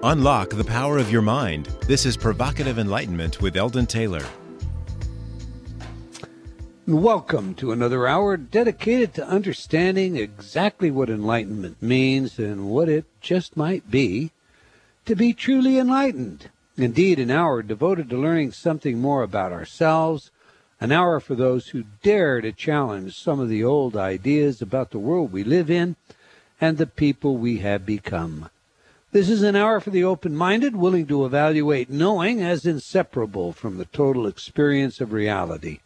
Unlock the power of your mind. This is Provocative Enlightenment with Eldon Taylor. Welcome to another hour dedicated to understanding exactly what enlightenment means and what it just might be to be truly enlightened. Indeed, an hour devoted to learning something more about ourselves, an hour for those who dare to challenge some of the old ideas about the world we live in and the people we have become. This is an hour for the open-minded, willing to evaluate knowing as inseparable from the total experience of reality.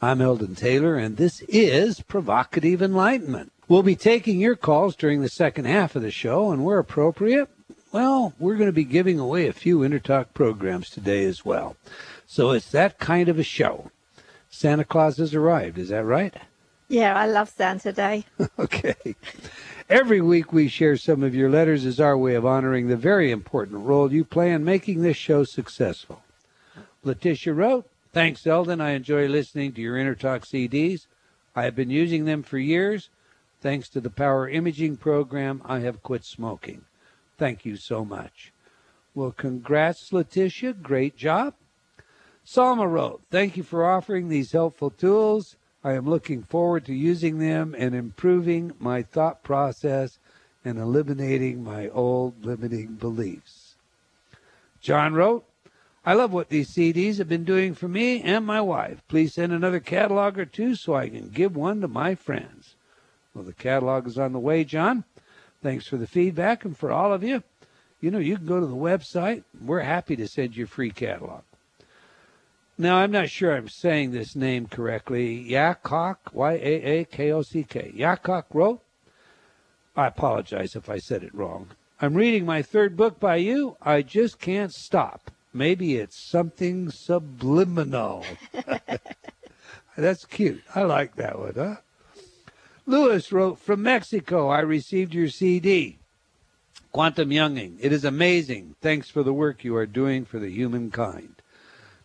I'm Eldon Taylor, and this is Provocative Enlightenment. We'll be taking your calls during the second half of the show, and where appropriate, well, we're going to be giving away a few InterTalk programs today as well. So it's that kind of a show. Santa Claus has arrived, is that right? Yeah, I love Santa Day. Okay. Every week we share some of your letters as our way of honoring the very important role you play in making this show successful. Letitia wrote, "Thanks, Eldon. I enjoy listening to your InterTalk CDs. I have been using them for years. Thanks to the Power Imaging program, I have quit smoking. Thank you so much." Well, congrats, Letitia. Great job. Salma wrote, "Thank you for offering these helpful tools. I am looking forward to using them and improving my thought process and eliminating my old limiting beliefs." John wrote, "I love what these CDs have been doing for me and my wife. Please send another catalog or two so I can give one to my friends." Well, the catalog is on the way, John. Thanks for the feedback, and for all of you, you can go to the website. We're happy to send you a free catalog. Now, I'm not sure I'm saying this name correctly. Yaakok, Y-A-A-K-O-C-K. Yaakok wrote, I apologize if I said it wrong. "I'm reading my third book by you. I just can't stop. Maybe it's something subliminal." That's cute. I like that one, huh? Lewis wrote, "From Mexico, I received your CD, Quantum Younging. It is amazing. Thanks for the work you are doing for the humankind."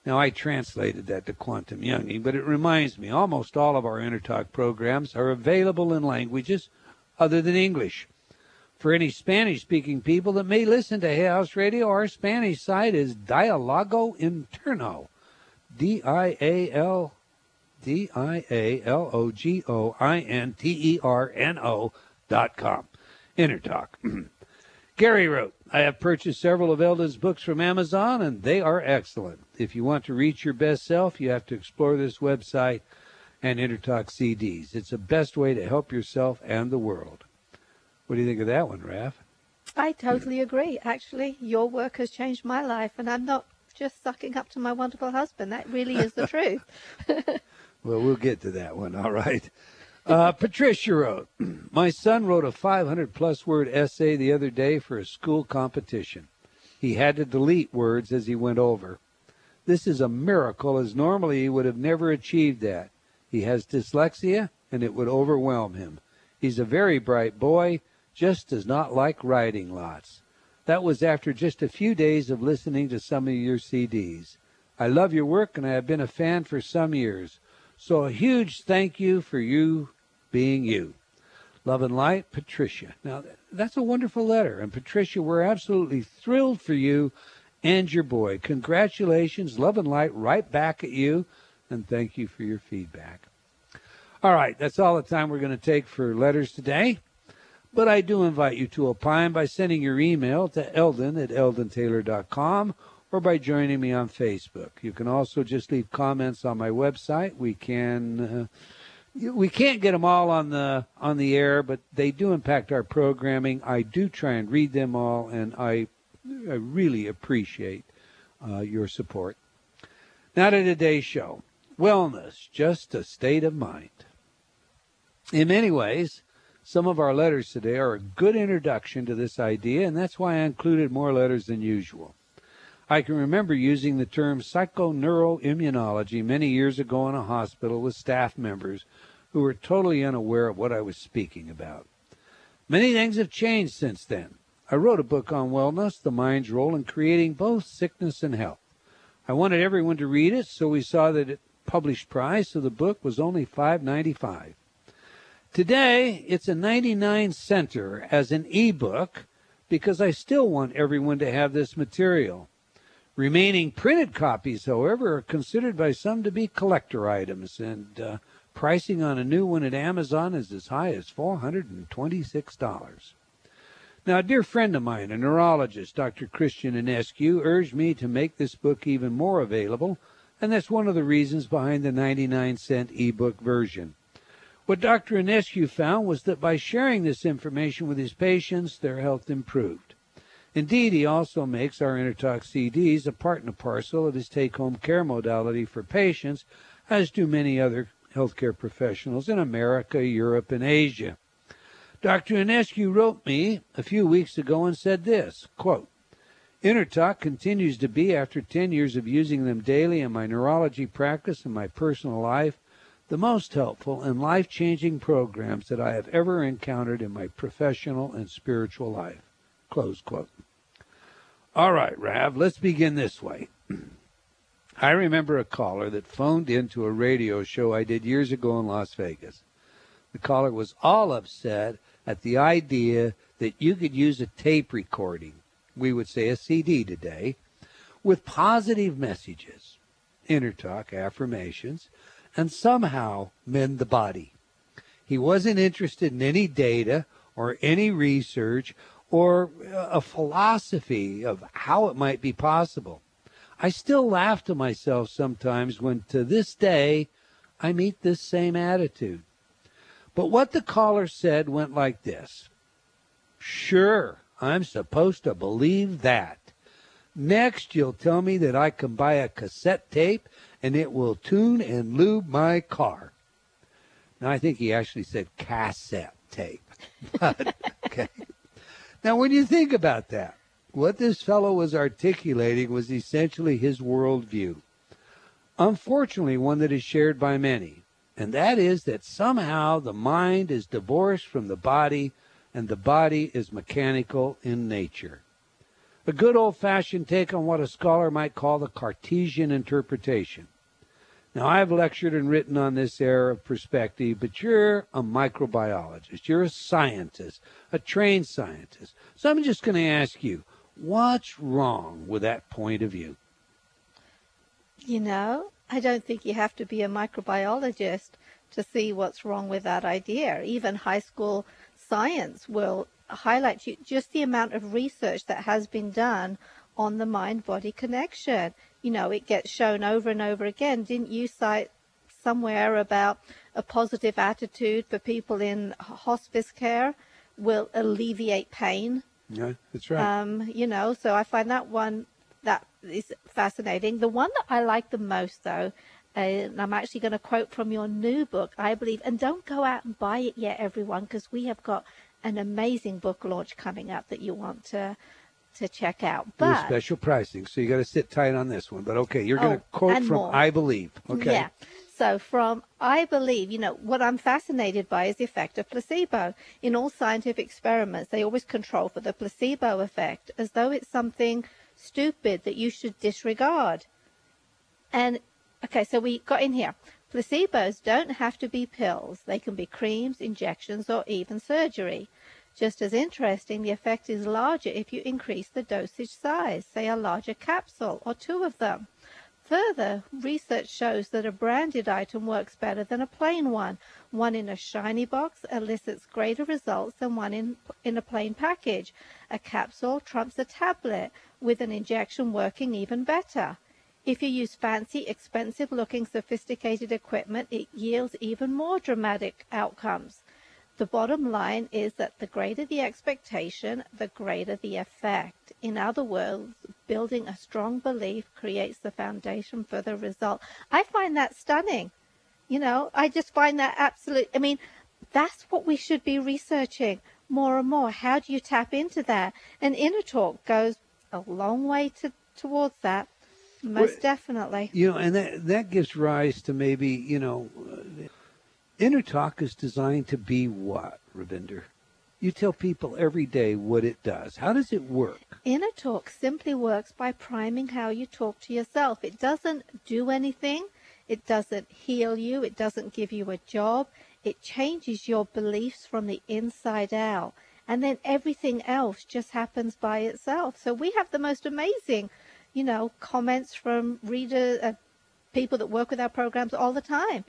Now, I translated that to Quantum Younging, but it reminds me, almost all of our InterTalk programs are available in languages other than English. For any Spanish-speaking people that may listen to Hay House Radio, our Spanish site is Dialogo Interno, dialogointerno.com. InterTalk. Gary wrote, "I have purchased several of Eldon's books from Amazon, and they are excellent. If you want to reach your best self, you have to explore this website and InterTalk CDs. It's the best way to help yourself and the world." What do you think of that one, Raph? I totally agree. Actually, your work has changed my life, and I'm not just sucking up to my wonderful husband. That really is the truth. Well, we'll get to that one, all right. Patricia wrote, "My son wrote a 500-plus word essay the other day for a school competition. He had to delete words as he went over. This is a miracle, as normally he would have never achieved that. He has dyslexia, and it would overwhelm him. He's a very bright boy, just does not like writing lots. That was after just a few days of listening to some of your CDs. I love your work, and I have been a fan for some years. So a huge thank you for you being you. Love and light, Patricia." Now, that's a wonderful letter. And Patricia, we're absolutely thrilled for you and your boy. Congratulations. Love and light right back at you. And thank you for your feedback. All right, that's all the time we're going to take for letters today. But I do invite you to opine by sending your email to eldon@eldontaylor.com or by joining me on Facebook. You can also just leave comments on my website. We can't get them all on the air, but they do impact our programming. I do try and read them all, and I really appreciate your support. Now to today's show. Wellness, just a state of mind. In many ways, some of our letters today are a good introduction to this idea, and that's why I included more letters than usual. I can remember using the term psychoneuroimmunology many years ago in a hospital with staff members who were totally unaware of what I was speaking about. Many things have changed since then. I wrote a book on wellness, the mind's role in creating both sickness and health. I wanted everyone to read it, so we saw that the published price of the book was only $5.95. Today, it's a 99 center as an ebook because I still want everyone to have this material. Remaining printed copies, however, are considered by some to be collector items, and pricing on a new one at Amazon is as high as $426. Now, a dear friend of mine, a neurologist, Dr. Christian Enescu, urged me to make this book even more available, and that's one of the reasons behind the 99-cent ebook version. What Dr. Enescu found was that by sharing this information with his patients, their health improved. Indeed, he also makes our InnerTalk CDs a part and parcel of his take-home care modality for patients, as do many other healthcare professionals in America, Europe, and Asia. Dr. Enescu wrote me a few weeks ago and said this, quote, InnerTalk continues to be, after 10 years of using them daily in my neurology practice and my personal life, the most helpful and life-changing programs that I have ever encountered in my professional and spiritual life. Close quote. All right, Rav, let's begin this way. I remember a caller that phoned into a radio show I did years ago in Las Vegas. The caller was all upset at the idea that you could use a tape recording, we would say a CD today, with positive messages, InnerTalk, affirmations, and somehow mend the body. He wasn't interested in any data or any research or a philosophy of how it might be possible. I still laugh to myself sometimes when, to this day, I meet this same attitude. But what the caller said went like this. Sure, I'm supposed to believe that. Next, you'll tell me that I can buy a cassette tape and it will tune and lube my car. Now, I think he actually said cassette tape. But, okay. Now, when you think about that, what this fellow was articulating was essentially his worldview. Unfortunately, one that is shared by many. And that is that somehow the mind is divorced from the body and the body is mechanical in nature. A good old-fashioned take on what a scholar might call the Cartesian interpretation. Now, I've lectured and written on this era of perspective, but you're a microbiologist. You're a scientist, a trained scientist. So I'm just going to ask you, what's wrong with that point of view? You know, I don't think you have to be a microbiologist to see what's wrong with that idea. Even high school science will highlight to you just the amount of research that has been done on the mind-body connection. You know, it gets shown over and over again. Didn't you cite somewhere about a positive attitude for people in hospice care will alleviate pain? Yeah, that's right. You know, so I find that one that is fascinating. The one that I like the most, though, and I'm actually going to quote from your new book, I believe, and don't go out and buy it yet, everyone, because we have got an amazing book launch coming up that you want to check out. But with special pricing, so you got to sit tight on this one. But okay, you're going to quote from more. I Believe. Okay. Yeah. So from I Believe, you know, what I'm fascinated by is the effect of placebo. In all scientific experiments, they always control for the placebo effect as though it's something stupid that you should disregard. And, okay, so we got in here. Placebos don't have to be pills. They can be creams, injections, or even surgery. Just as interesting, the effect is larger if you increase the dosage size, say a larger capsule or 2 of them. Further, research shows that a branded item works better than a plain one. One in a shiny box elicits greater results than one in a plain package. A capsule trumps a tablet, with an injection working even better. If you use fancy, expensive-looking, sophisticated equipment, it yields even more dramatic outcomes. The bottom line is that the greater the expectation, the greater the effect. In other words, building a strong belief creates the foundation for the result. I find that stunning. You know, I just find that absolute. I mean, that's what we should be researching more and more. How do you tap into that? And InnerTalk goes a long way towards that. Most definitely. You know, and that gives rise to maybe, you know, InnerTalk is designed to be what, Ravinder? You tell people every day what it does. How does it work? InnerTalk simply works by priming how you talk to yourself. It doesn't do anything. It doesn't heal you. It doesn't give you a job. It changes your beliefs from the inside out. and then everything else just happens by itself. So we have the most amazing, comments from readers, people that work with our programs all the time.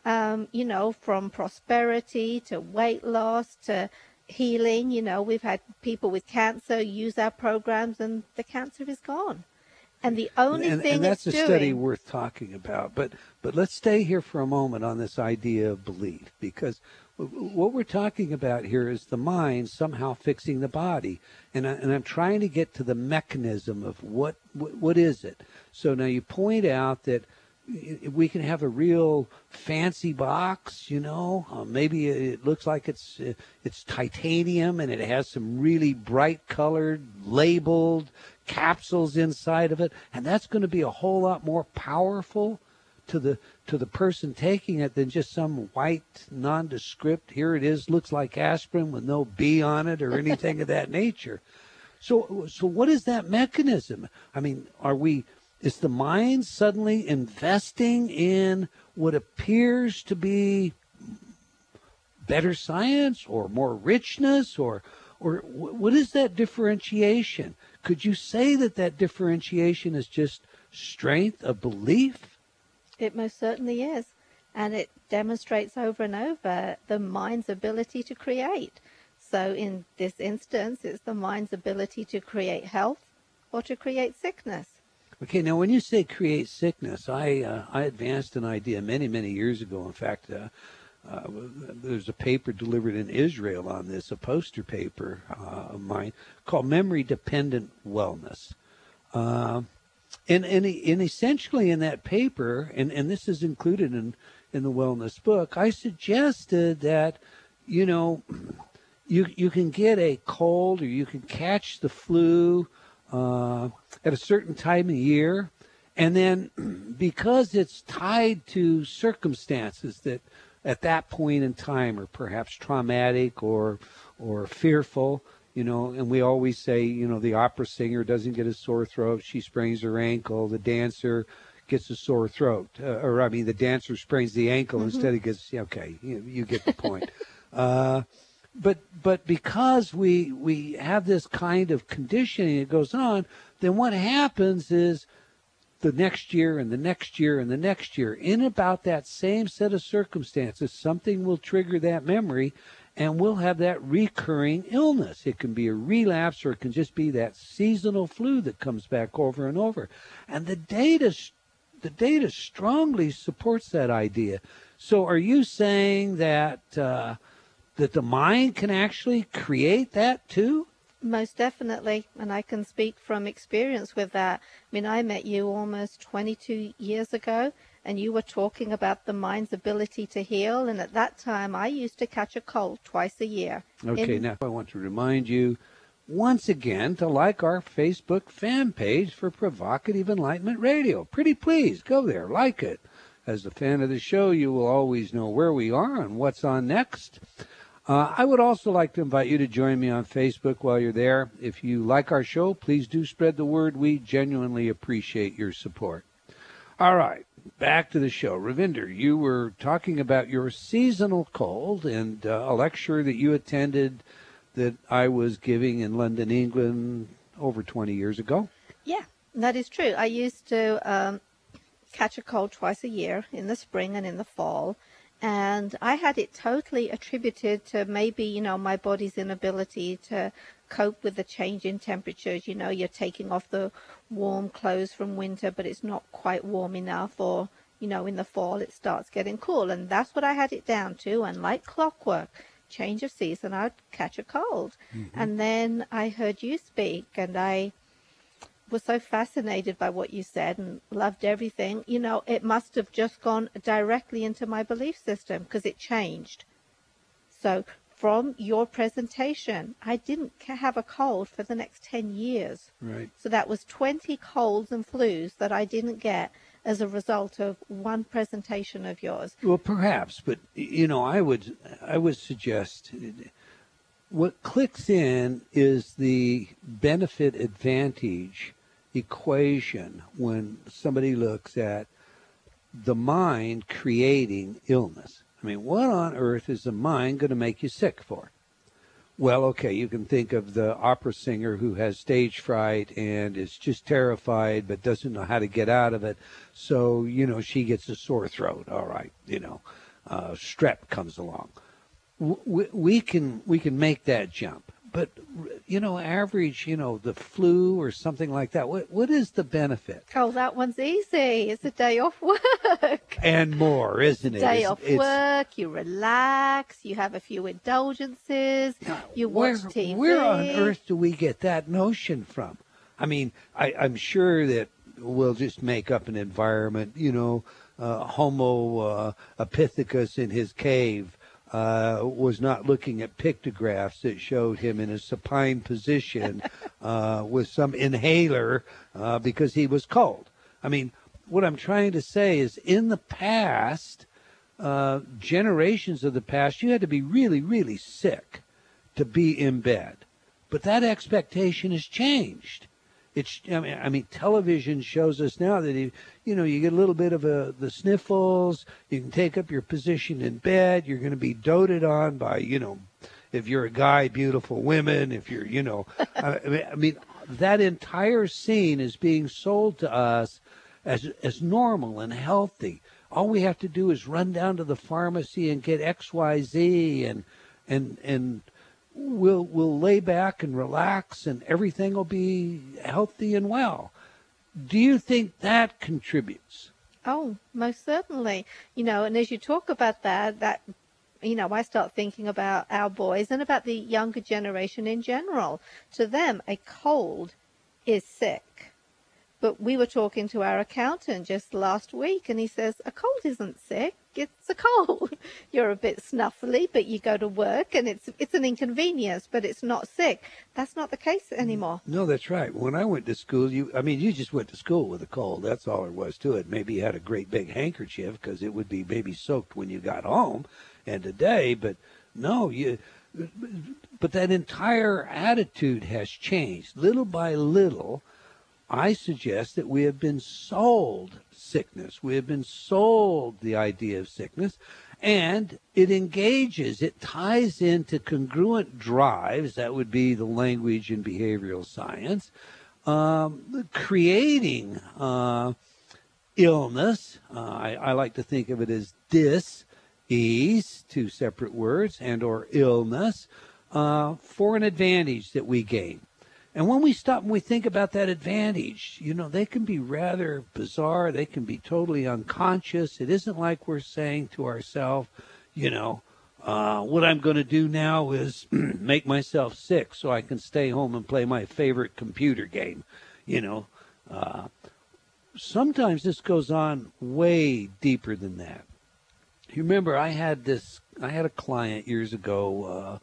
From prosperity to weight loss to healing. We've had people with cancer use our programs and the cancer is gone. And the only thing and that's it's a doing, study worth talking about. But let's stay here for a moment on this idea of belief, because what we're talking about here is the mind somehow fixing the body. And I'm trying to get to the mechanism of what is it. So now you point out that we can have a real fancy box, maybe it looks like it's titanium and it has some really bright colored labeled capsules inside of it, and that's going to be a whole lot more powerful to the person taking it than just some white nondescript, here it is, looks like aspirin with no B on it or anything of that nature. So what is that mechanism? I mean, is the mind suddenly investing in what appears to be better science or more richness, or what is that differentiation? Could you say that differentiation is just strength of belief? It most certainly is. And it demonstrates over and over the mind's ability to create. So in this instance, it's the mind's ability to create health or to create sickness. Okay, now when you say create sickness, I advanced an idea many, many years ago. In fact, there's a paper delivered in Israel on this, a poster paper of mine called Memory Dependent Wellness. And essentially in that paper, and this is included in the wellness book, I suggested that, you can get a cold or you can catch the flu at a certain time of year, and then because it's tied to circumstances that at that point in time are perhaps traumatic or fearful, and we always say, the opera singer doesn't get a sore throat, she sprains her ankle, the dancer gets a sore throat, the dancer sprains the ankle instead of gets, you get the point. But because we have this kind of conditioning that goes on, then what happens is the next year and the next year and the next year, in about that same set of circumstances, something will trigger that memory and we'll have that recurring illness. It can be a relapse or it can just be that seasonal flu that comes back over and over. And the data strongly supports that idea. So are you saying that that the mind can actually create that too? Most definitely, and I can speak from experience with that. I mean, I met you almost 22 years ago, and you were talking about the mind's ability to heal, and at that time, I used to catch a cold twice a year. Okay, now I want to remind you once again to like our Facebook fan page for Provocative Enlightenment Radio. Pretty please, go there, like it. As a fan of the show, you will always know where we are and what's on next. I would also like to invite you to join me on Facebook while you're there. If you like our show, please do spread the word. We genuinely appreciate your support. All right, back to the show. Ravinder, you were talking about your seasonal cold and a lecture that you attended that I was giving in London, England over 20 years ago. Yeah, that is true. I used to catch a cold twice a year in the spring and in the fall. And I had it totally attributed to maybe, my body's inability to cope with the change in temperatures. You're taking off the warm clothes from winter, but it's not quite warm enough. Or, in the fall, it starts getting cool. And that's what I had it down to. And like clockwork, change of season, I'd catch a cold. Mm-hmm. And then I heard you speak, and I was so fascinated by what you said and loved everything. It must have just gone directly into my belief system because it changed. So from your presentation, I didn't have a cold for the next 10 years. Right. So that was 20 colds and flus that I didn't get as a result of one presentation of yours. Well, perhaps, but, I would suggest what clicks in is the benefit advantage equation when somebody looks at the mind creating illness. I mean, what on earth is the mind going to make you sick for? Well, okay, you can think of the opera singer who has stage fright and is just terrified but doesn't know how to get out of it. So, she gets a sore throat. All right, strep comes along. We can make that jump. But, average, the flu or something like that, what is the benefit? Oh, that one's easy. It's a day off work. And more, isn't it? Day off work, you relax, you have a few indulgences, you watch TV. Where on earth do we get that notion from? I mean, I'm sure that we'll just make up an environment, Homo Epithecus in his cave was not looking at pictographs that showed him in a supine position with some inhaler because he was cold. I mean, what I'm trying to say is in the past, generations of the past, you had to be really, really sick to be in bed. But that expectation has changed. I mean, television shows us now that you get a little bit of the sniffles. You can take up your position in bed. You're going to be doted on by, if you're a guy, beautiful women. If you're, I mean, that entire scene is being sold to us as normal and healthy. All we have to do is run down to the pharmacy and get XYZ, and we'll lay back and relax, and everything will be healthy and well. Do you think that contributes? Oh, most certainly. And as you talk about that, I start thinking about our boys and about the younger generation in general. To them, a cold is sick. But we were talking to our accountant just last week, and he says, a cold isn't sick, it's a cold. You're a bit snuffly, but you go to work, and it's an inconvenience, but it's not sick. That's not the case anymore. No, that's right. When I went to school, you just went to school with a cold. That's all there was to it. Maybe you had a great big handkerchief because it would be maybe soaked when you got home and today, but no, but that entire attitude has changed. Little by little, I suggest that we have been sold sickness. We have been sold the idea of sickness, and it ties into congruent drives. That would be the language in behavioral science, creating illness. I like to think of it as dis-ease, two separate words, and or illness, for an advantage that we gain. And when we stop and we think about that advantage, they can be rather bizarre. They can be totally unconscious. It isn't like we're saying to ourselves, what I'm going to do now is make myself sick so I can stay home and play my favorite computer game. Sometimes this goes on way deeper than that. You remember I had a client years ago,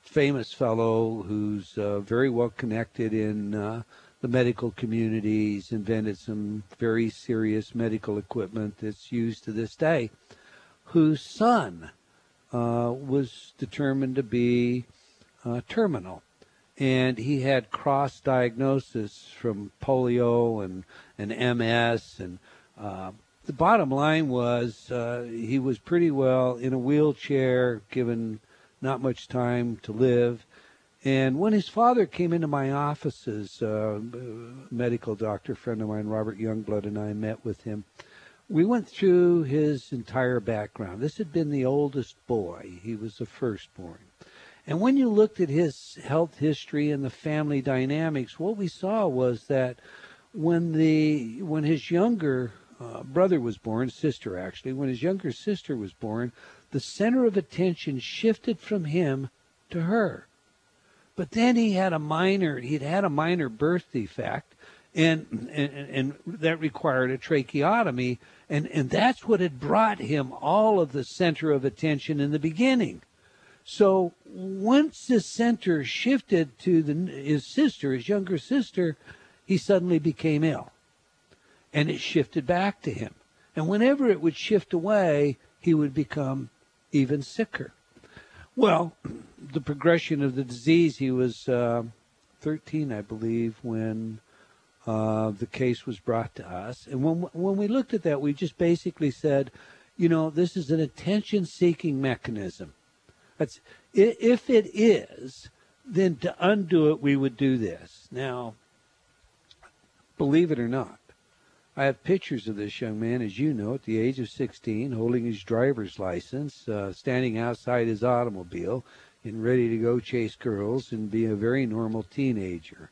famous fellow who's very well connected in the medical community. He's invented some very serious medical equipment that's used to this day, whose son was determined to be terminal. And he had cross-diagnosis from polio and MS. And the bottom line was he was pretty well in a wheelchair, given not much time to live. And when his father came into my offices, a medical doctor friend of mine, Robert Youngblood, and I met with him. We went through his entire background. This had been the oldest boy. He was the firstborn. And when you looked at his health history and the family dynamics, what we saw was that when his younger brother was born, sister actually, when his younger sister was born, the center of attention shifted from him to her. But then he'd had a minor birth defect, and that required a tracheotomy, and that's what had brought him all of the center of attention in the beginning. So once the center shifted to his younger sister, he suddenly became ill, and it shifted back to him. And whenever it would shift away, he would become even sicker. Well, the progression of the disease, he was 13, I believe, when the case was brought to us. And when we looked at that, we just basically said, this is an attention-seeking mechanism. If it is, then to undo it, we would do this. Now, believe it or not, I have pictures of this young man, as you know, at the age of 16, holding his driver's license, standing outside his automobile and ready to go chase girls and be a very normal teenager.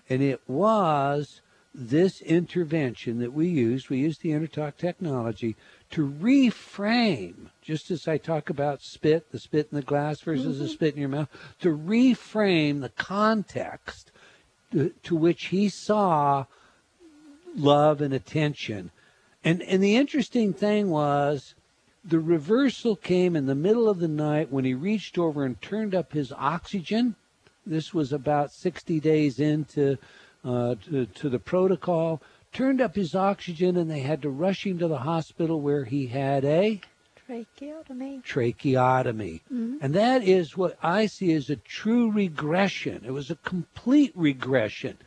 And it was this intervention that we used the InterTalk technology to reframe, just as I talk about spit, the spit in the glass versus the spit in your mouth, to reframe the context to which he saw love and attention. And the interesting thing was the reversal came in the middle of the night when he reached over and turned up his oxygen. This was about 60 days into to the protocol, turned up his oxygen, and they had to rush him to the hospital where he had a tracheotomy. And that is what I see as a true regression. It was a complete regression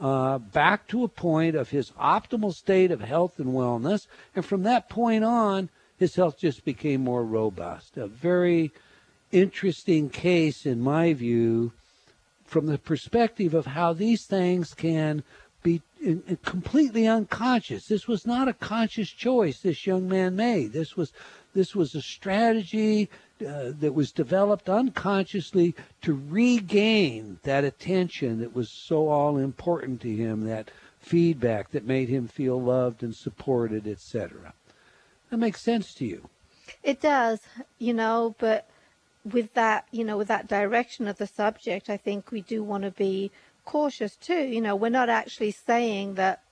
back to a point of his optimal state of health and wellness. And from that point on, his health just became more robust. A very interesting case, in my view, from the perspective of how these things can be completely unconscious. This was not a conscious choice this young man made. This was a strategy that was developed unconsciously to regain that attention that was so all important to him, that feedback that made him feel loved and supported, etc. That makes sense to you? It does, but with that, with that direction of the subject, I think we do want to be cautious too. We're not actually saying that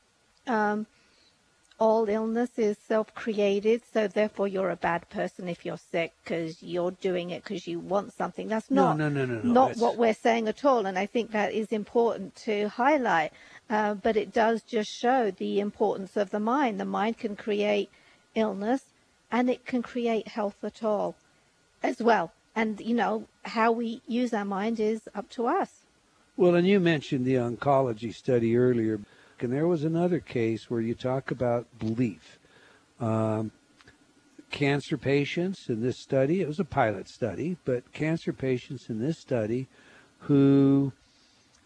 all illness is self-created, so therefore you're a bad person if you're sick because you're doing it because you want something. That's not not what we're saying at all, and I think that is important to highlight. But it does just show the importance of the mind. The mind can create illness, and it can create health at all as well. And, how we use our mind is up to us. Well, and you mentioned the oncology study earlier, and there was another case where you talk about belief. Cancer patients in this study, it was a pilot study, but cancer patients in this study who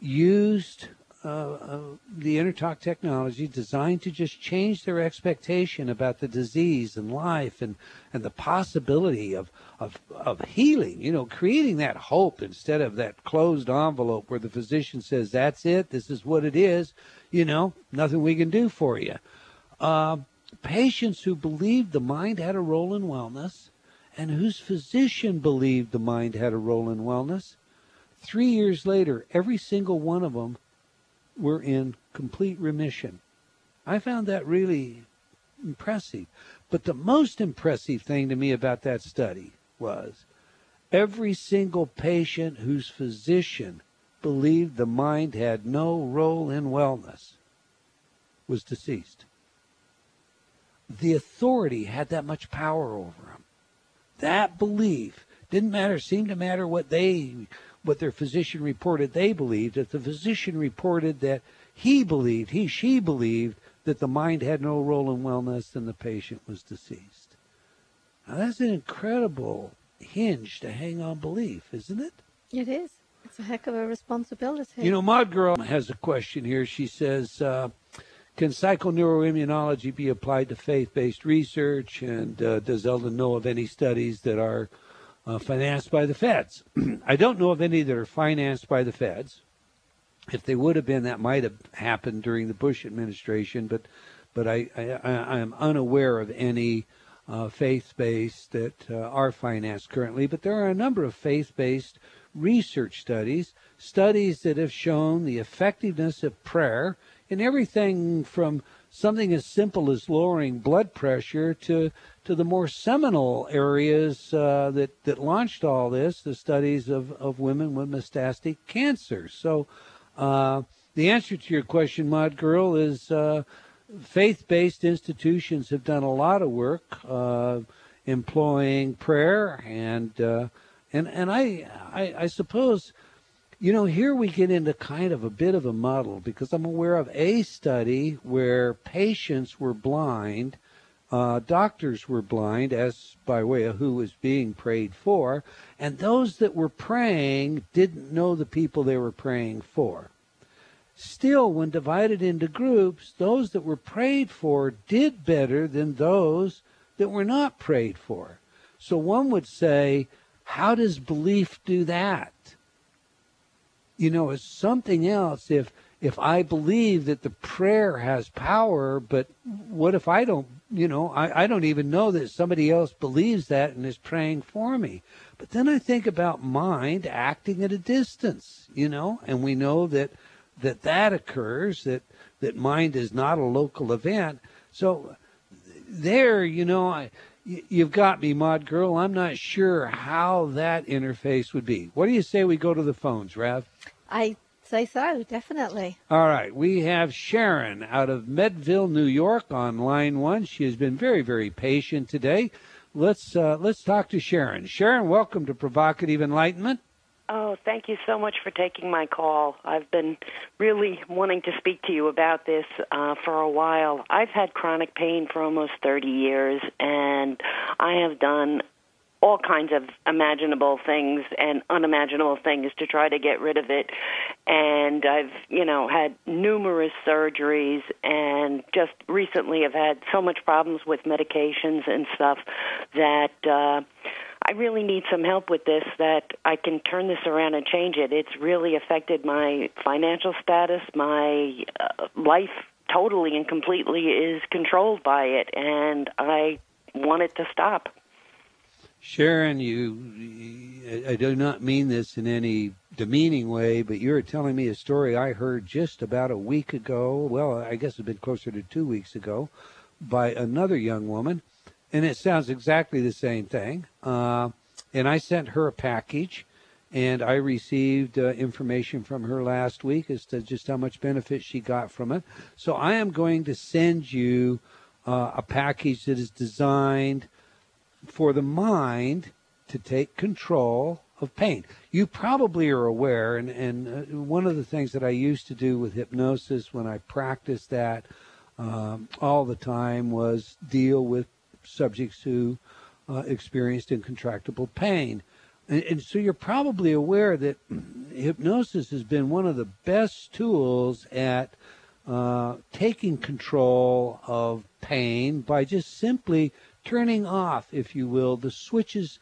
used the InterTalk technology designed to just change their expectation about the disease and life and the possibility of healing, creating that hope instead of that closed envelope where the physician says, that's it, this is what it is, nothing we can do for you. Patients who believed the mind had a role in wellness and whose physician believed the mind had a role in wellness, 3 years later, every single one of them were in complete remission. I found that really impressive. But the most impressive thing to me about that study was every single patient whose physician believed the mind had no role in wellness was deceased. The authority had that much power over them. That belief seemed to matter what their physician reported they believed. If the physician reported that she believed that the mind had no role in wellness, then the patient was deceased. Now that's an incredible hinge to hang on belief, isn't it? It is. It's a heck of a responsibility. Maud Girl has a question here. She says, can psychoneuroimmunology be applied to faith-based research? And does Eldon know of any studies that are financed by the feds? I don't know of any that are financed by the feds. If they would have been, that might have happened during the Bush administration, but I am unaware of any faith-based that are financed currently. But there are a number of faith-based research studies that have shown the effectiveness of prayer in everything from something as simple as lowering blood pressure to the more seminal areas that launched all this, the studies of women with metastatic cancer. So the answer to your question, Maud Girl, is faith-based institutions have done a lot of work employing prayer, and I suppose, here we get into kind of a bit of a muddle, because I'm aware of a study where patients were blind Doctors were blind, as by way of who was being prayed for, and those that were praying didn't know the people they were praying for. Still, when divided into groups, those that were prayed for did better than those that were not prayed for. So one would say, how does belief do that? You know, it's something else if I believe that the prayer has power, but what if I don't, I don't even know that somebody else believes that and is praying for me. But then I think about mind acting at a distance, and we know that occurs, that mind is not a local event. So there, you've got me, Mod Girl. I'm not sure how that interface would be. What do you say we go to the phones, Rav? I say so, definitely. All right. We have Sharon out of Medville, New York on line 1. She has been very, very patient today. Let's talk to Sharon. Sharon, welcome to Provocative Enlightenment. Oh, thank you so much for taking my call. I've been really wanting to speak to you about this for a while. I've had chronic pain for almost 30 years, and I have done all kinds of imaginable things and unimaginable things to try to get rid of it. And I've, had numerous surgeries, and just recently have had so much problems with medications and stuff that I really need some help with this, that I can turn this around and change it. It's really affected my financial status. My life totally and completely is controlled by it, and I want it to stop. Sharon, I do not mean this in any demeaning way, but you're telling me a story I heard just about a week ago. Well, I guess it's been closer to 2 weeks ago, by another young woman. And it sounds exactly the same thing. And I sent her a package, and I received information from her last week as to just how much benefit she got from it. So I am going to send you a package that is designed for the mind to take control of pain. You probably are aware, and one of the things that I used to do with hypnosis when I practiced that all the time was deal with subjects who experienced incontractable pain. And so you're probably aware that hypnosis has been one of the best tools at taking control of pain by just simply turning off, if you will, the switches,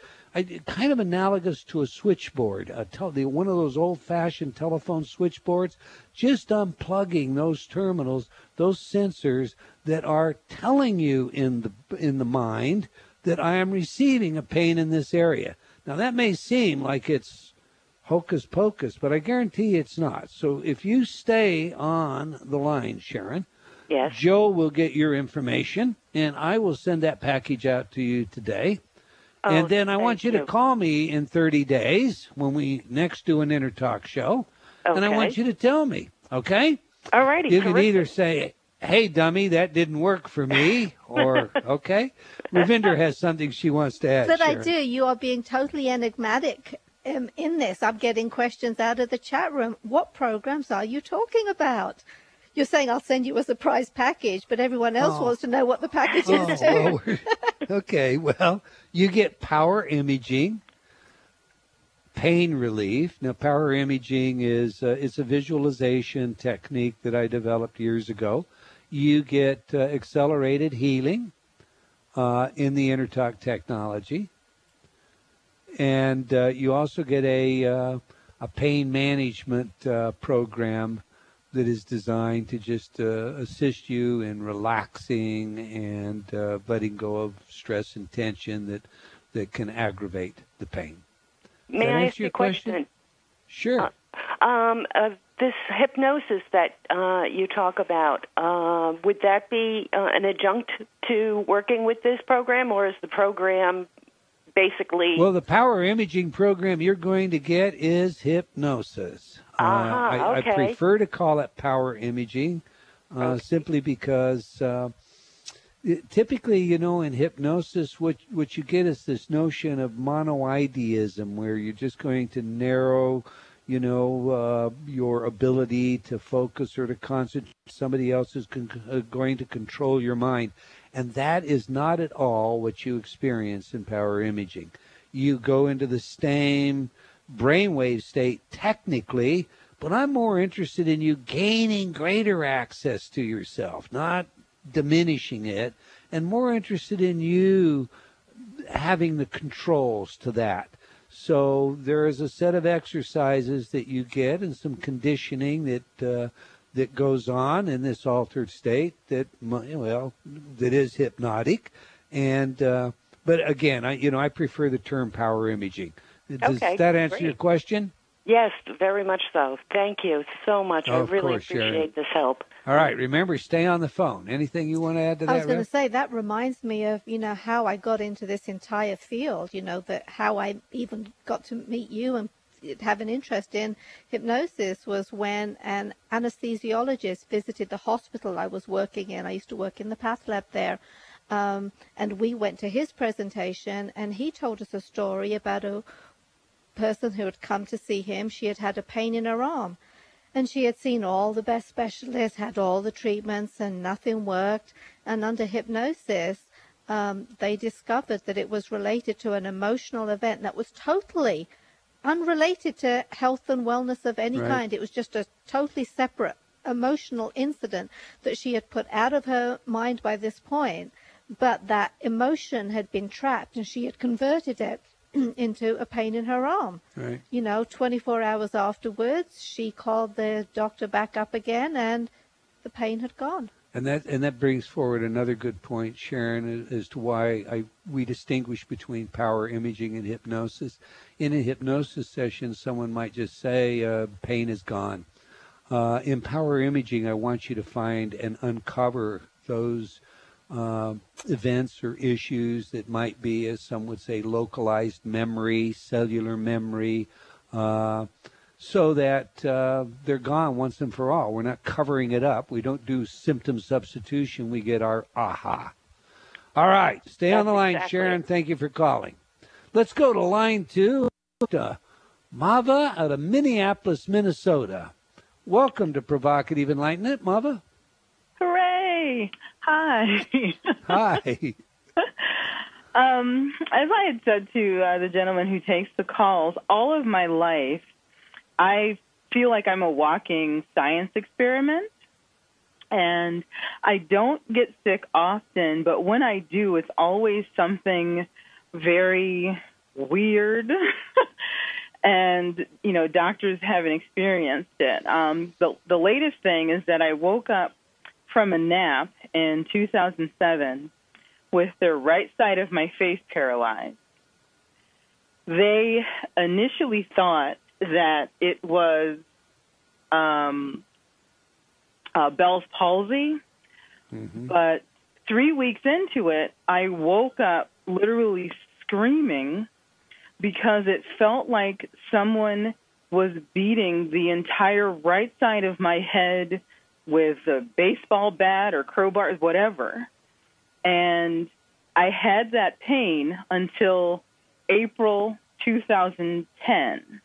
kind of analogous to a switchboard, one of those old-fashioned telephone switchboards, just unplugging those terminals, those sensors that are telling you in the mind that I am receiving a pain in this area. Now, that may seem like it's hocus pocus, but I guarantee it's not. So if you stay on the line, Sharon, yes, Joe will get your information, and I will send that package out to you today. Oh, and then I want you to call me in 30 days when we next do an InnerTalk show, and I want you to tell me, okay? All righty. You can either say, hey, dummy, that didn't work for me, or, okay? Ravinder has something she wants to add, But Sharon. I do. You are being totally enigmatic in this. I'm getting questions out of the chat room. What programs are you talking about? You're saying I'll send you a surprise package, but everyone else wants to know what the package is too. Well, okay, well, you get power imaging, pain relief. Now, power imaging is it's a visualization technique that I developed years ago. You get accelerated healing in the InnerTalk technology, and you also get a pain management program that is designed to just assist you in relaxing and letting go of stress and tension that can aggravate the pain. May I ask you a question? Sure. This hypnosis that you talk about, would that be an adjunct to working with this program, or is the program basically... Well, the power imaging program you're going to get is hypnosis. I prefer to call it power imaging simply because typically, in hypnosis, what you get is this notion of monoideism, where you're just going to narrow, your ability to focus or to concentrate. Somebody else is going to control your mind. And that is not at all what you experience in power imaging. You go into the same brainwave state technically, but I'm more interested in you gaining greater access to yourself, not diminishing it, and more interested in you having the controls to that. So there is a set of exercises that you get and some conditioning that goes on in this altered state that is hypnotic, and but again, I prefer the term power imaging. Does that answer your question? Yes, very much so. Thank you so much. I really appreciate this help. All right, remember, stay on the phone. Anything you want to add to that? I was going to say, that reminds me of, how I got into this entire field, how I even got to meet you and have an interest in hypnosis was when an anesthesiologist visited the hospital I was working in. I used to work in the path lab there. And we went to his presentation, and he told us a story about a person who had come to see him. She had had a pain in her arm, and she had seen all the best specialists, had all the treatments, and nothing worked. And under hypnosis, they discovered that it was related to an emotional event that was totally unrelated to health and wellness of any kind. It was just a totally separate emotional incident that she had put out of her mind by this point, but that emotion had been trapped, and she had converted it into a pain in her arm. 24 hours afterwards, she called the doctor back up again, and the pain had gone. And that brings forward another good point, Sharon, as to why we distinguish between power imaging and hypnosis. In a hypnosis session, someone might just say, pain is gone. In power imaging, I want you to find and uncover those events or issues that might be, as some would say, localized memory, cellular memory, so that they're gone once and for all. We're not covering it up. We don't do symptom substitution. We get our aha. All right. Stay on the line, Sharon. Thank you for calling. Let's go to line 2. Mava out of Minneapolis, Minnesota. Welcome to Provocative Enlightenment, Mava. Hooray! Hi. Hi. As I had said to the gentleman who takes the calls, all of my life, I feel like I'm a walking science experiment, and I don't get sick often, but when I do, it's always something very weird, and, doctors haven't experienced it. The latest thing is that I woke up from a nap in 2007 with the right side of my face paralyzed. They initially thought that it was Bell's palsy, but 3 weeks into it, I woke up literally screaming because it felt like someone was beating the entire right side of my head with a baseball bat or crowbars, whatever. And I had that pain until April 2010.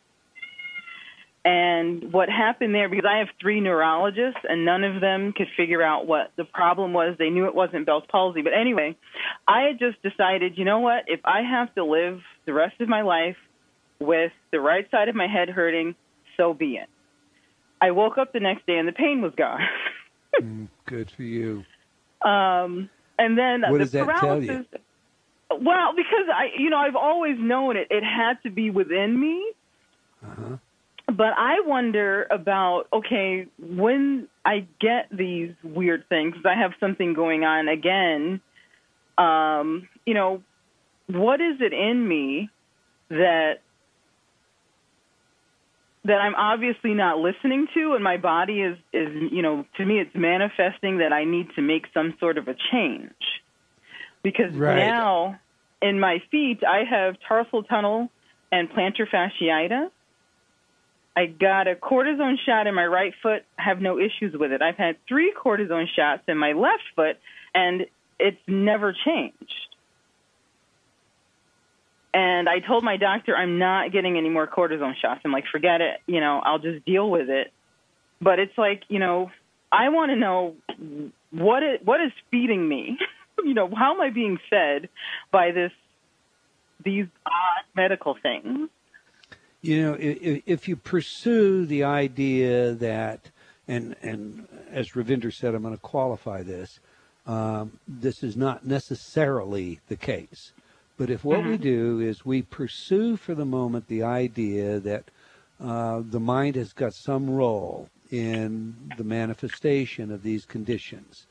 And what happened there, because I have 3 neurologists and none of them could figure out what the problem was. They knew it wasn't Bell's palsy. But anyway, I had just decided, you know what, if I have to live the rest of my life with the right side of my head hurting, so be it. I woke up the next day and the pain was gone. Good for you. And then what the does that paralysis, tell you? Well, because I've always known it had to be within me. Uh-huh. But I wonder about, okay, when I get these weird things, I have something going on again, what is it in me that I'm obviously not listening to, and my body is to me it's manifesting that I need to make some sort of a change. Because now in my feet I have tarsal tunnel and plantar fasciitis. I got a cortisone shot in my right foot, have no issues with it. I've had 3 cortisone shots in my left foot, and it's never changed. And I told my doctor I'm not getting any more cortisone shots. I'm like, forget it. I'll just deal with it. But it's like, I want to know what is feeding me. how am I being fed by these odd medical things? If you pursue the idea that, and as Ravinder said, I'm going to qualify this, this is not necessarily the case. But if what we do is we pursue for the moment the idea that the mind has got some role in the manifestation of these conditions,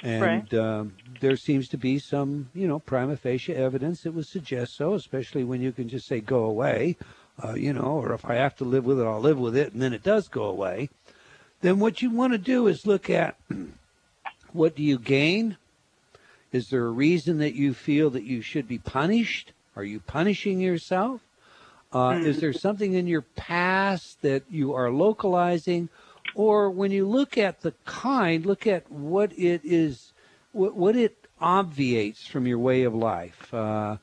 and there seems to be some, prima facie evidence that would suggest so, especially when you can just say, go away, or if I have to live with it, I'll live with it, and then it does go away. Then what you want to do is look at what do you gain? Is there a reason that you feel that you should be punished? Are you punishing yourself? Is there something in your past that you are localizing? Or when you look at the kind, look at what it is, what it obviates from your way of life. For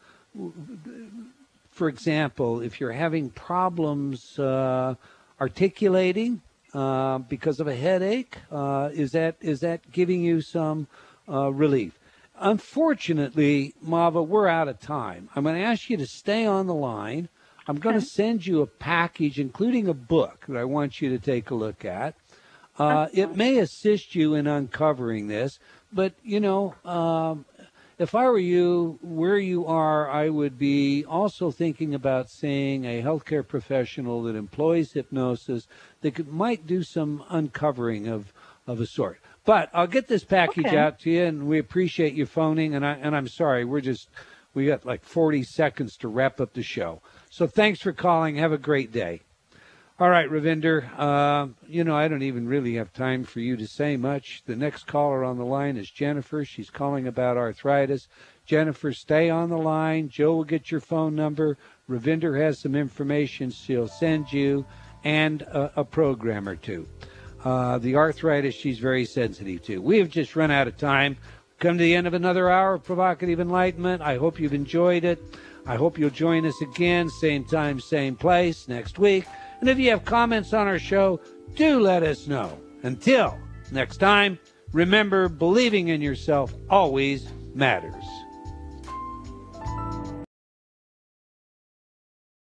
example, if you're having problems articulating because of a headache, is that giving you some relief? Unfortunately, Mava, we're out of time. I'm going to ask you to stay on the line. I'm going to send you a package, including a book that I want you to take a look at. It may assist you in uncovering this, but, if I were you, where you are, I would be also thinking about seeing a healthcare professional that employs hypnosis that might do some uncovering of a sort. But I'll get this package out to you, and we appreciate you phoning. And I'm sorry, we got like 40 seconds to wrap up the show. So thanks for calling. Have a great day. All right, Ravinder. I don't even really have time for you to say much. The next caller on the line is Jennifer. She's calling about arthritis. Jennifer, stay on the line. Joe will get your phone number. Ravinder has some information she'll send you, and a program or two. The arthritis she's very sensitive to. We have just run out of time. Come to the end of another hour of Provocative Enlightenment. I hope you've enjoyed it. I hope you'll join us again, same time, same place, next week. And if you have comments on our show, do let us know. Until next time, remember, believing in yourself always matters.